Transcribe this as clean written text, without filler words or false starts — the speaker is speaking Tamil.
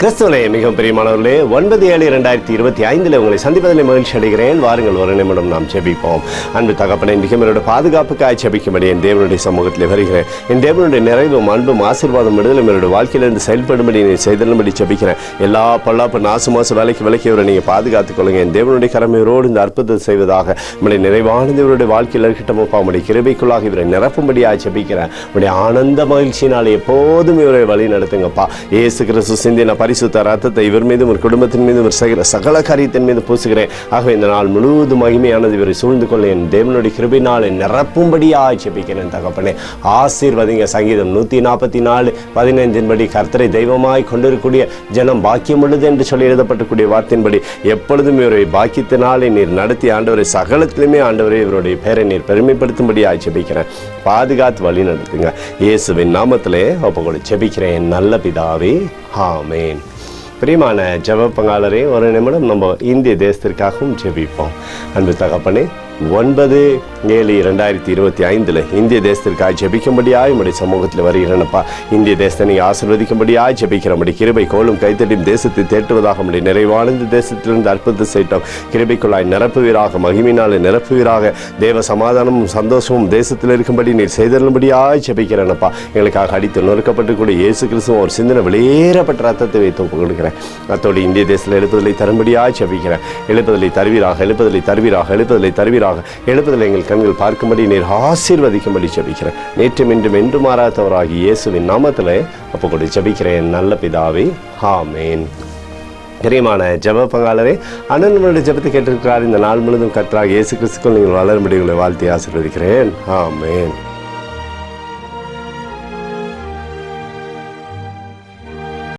கிறிஸ்துவனே மிகவும் பிரியமானவர்களே, 9/7/2025 உங்களை சந்திப்பதில் மகிழ்ச்சி அடைகிறேன். வாருங்கள், ஒரு நிமிடம் நாம் ஜெபிப்போம். அன்பு தகப்பனே, இன்றைக்கும் என்னோட பாதுகாப்புக்காய் ஜெபிக்கும்படி என் தேவனுடைய சமூகத்தில் வருகிறேன். என் தேவனுடைய நிறைவும் அன்பும் ஆசீர்வாதம் விடுதலும் என்னோட வாழ்க்கையிலிருந்து செயல்படும்படி நீ செய்தலும்படி ஜெபிக்கிறேன். எல்லா பொல்லாப்பு நாசு வேலைக்கு விலக்கியவரை நீங்கள் பாதுகாத்துக் கொள்ளுங்க. என் தேவனுடைய கடமையோடு இந்த அற்புதத்தை செய்வதாக உங்களுடைய நிறைவானது இவருடைய வாழ்க்கையில் இருக்கட்டும். உடைய கிருபைக்குள்ளாக இவரை நிரப்பும்படியாக ஜெபிக்கிறேன். உடைய ஆனந்த மகிழ்ச்சியினால் எப்போதும் இவரை வழி நடத்துங்கப்பா. இயேசு கிறிஸ்து சிந்தின பரிசுத்த ரத்தத்தை இவர் மீதும் ஒரு குடும்பத்தின் மீதும் ஒரு சகல காரியத்தின் மீது பூசுகிறேன். ஆகவே இந்த நாள் முழுவதும் மகிமையானது இவரை சூழ்ந்து கொள்ள என் தேவனுடைய கிருபையினாலே நிரப்பும்படியாக ஜெபிக்கிறேன். தகப்பனே, ஆசீர்வதிங்க. சங்கீதம் 144:15 கர்த்தரை தெய்வமாய் கொண்டிருக்கக்கூடிய ஜனம் பாக்கியம் உள்ளது என்று சொல்லி எழுதப்பட்டக்கூடிய வார்த்தையின்படி எப்பொழுதும் இவரை பாக்கியத்தினாலே நீர் நடத்தி ஆண்டவரை சகலத்திலுமே ஆண்டவரை இவருடைய பெயரை நீர் பெருமைப்படுத்தும்படியாக ஜெபிக்கிறேன். பாதுகாத்து வழி நடத்துங்க. இயேசுவின் நாமத்திலே ஒப்புக்கொடு ஜெபிக்கிறேன் நல்ல பிதாவே, ஆமென். பிரியமான ஜெப பங்காளரே, ஒரு நிமிடம் நம்ம இந்திய தேசத்திற்காகவும் ஜெபிப்போம். அன்பு தகப்பனே, 9/7/2025 இந்திய தேசத்திற்காக ஜெபிக்கும்படியாய் உடைய சமூகத்தில் வருகிறேனப்பா. இந்திய தேசத்தை நீங்கள் ஆசீர்வதிக்கும்படியாய் ஜெபிக்கிறபடி கிருபை கோலும் கைத்தட்டியும் தேசத்தை தேற்றுவதாக உடைய நிறைவாழ்ந்த தேசத்திலிருந்து அற்புதத்தை செய்தோம். கிருபைக்குள்ளாய் நிரப்புவீராக, மகிமையினாலே நிரப்புவீராக. தேவ சமாதானமும் சந்தோஷமும் தேசத்தில் இருக்கும்படி நீர் செய்தலும்படியாய் ஜெபிக்கிறேனப்பா. எங்களுக்காக அடித்து நொறுக்கப்பட்டுக்கூடிய இயேசு கிறிஸ்துவும் ஒரு சிந்தனை வெளியேறப்பட்ட ரத்தத்தை வைத்து ஒப்புக் கொடுக்கிறேன். அத்தோடு இந்திய தேசத்தில் எழுப்புதலை தரும்படியாய் ஜெபிக்கிறேன். எழுப்புதலை தருவீராக, எழுப்புதலை தருவீராக, எழுப்புதலை தருவீராக. எழுப்புதலை எங்கள் கண்கள் பார்க்கும்படி நீர் ஆசீர்வதிக்கும்படி ஜெபிக்கிறேன். நேற்றும் இன்றும் என்று மாறாதவராகி இயேசுவின் நாமத்தில் ஒப்புக்கொடு ஜெபிக்கிறேன் நல்ல பிதாவே, ஆமென். பிரியமான ஜெப பங்காளரே, அண்ணனுடைய ஜெபத்தை கேட்டிருக்கிறார். இந்த நாள் முழுவதும் கர்த்தராகிய இயேசு கிறிஸ்துவுக்குள் நீங்கள் வளரும்படி உங்களை வாழ்த்தி ஆசீர்வதிக்கிறேன். ஆமென்.